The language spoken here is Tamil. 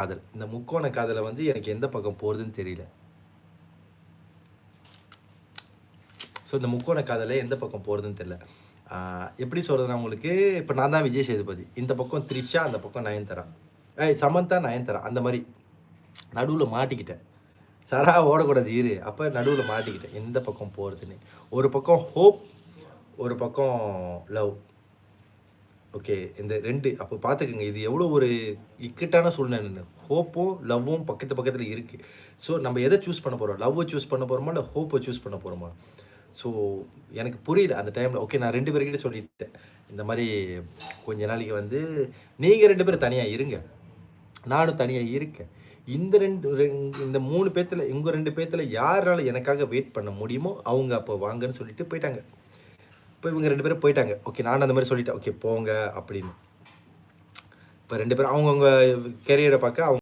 காதல். இந்த முக்கோண காதல வந்து எனக்கு எந்த பக்கம் போறதுன்னு தெரியல. ஸோ இந்த முக்கோண காதல எந்த பக்கம் போறதுன்னு தெரியல. எப்படி சொல்றதுன்னா உங்களுக்கு, இப்ப நான் தான் விஜய் சேதுபதி. இந்த பக்கம் த்ரிஷா, அந்த பக்கம் நயன்தாரா. சமந்தா, நயன்தாரா அந்த மாரி. நடுவுல மாட்டிக்கிட்டேன். சரா ஓடக்கூடாது இரு. அப்ப நடுவுல மாட்டிக்கிட்டேன். எந்த பக்கம் போறதுன்னு. ஒரு பக்கம் ஹோப், ஒரு பக்கம் லவ். ஓகே. இந்த 2 அப்ப பார்த்துக்கங்க. இது எவ்வளோ ஒரு இக்கட்டான சூழ்நிலைன்னு. ஹோப்பும், லவ்வும் பக்கத்து பக்கத்துல இருக்கு. ஸோ நம்ம எத சூஸ் பண்ண போறோம்? லவ்வ சூஸ் பண்ண போறோமா? இல்ல ஹோப்ப சூஸ் பண்ண போறோமா? ஸோ எனக்கு புரியல அந்த டைம்ல. ஓகே நான் 2 பேர்கிட்டயும் சொல்லிட்டேன். இந்த மாரி கொஞ்ச நாளைக்கு வந்து நீங்க 2 பேரும் தனியா இருங்க. நானும் தனியா இருக்கேன். இந்த 3 பேத்துல உங்க 2 பேத்துல யாரால எனக்காக வெயிட் பண்ண முடியுமோ, அவங்க அப்ப வாங்கன்னு சொல்லிட்டு போயிட்டாங்க. இப்ப இவங்க 2 பேரும் போயிட்டாங்க. ஓகே நானும் அந்த மாரி சொல்லிட்டேன். ஓகே போங்க அப்படின்னு. இப்ப 2 பேரும் அவங்கவங்க கேரியர பாக்க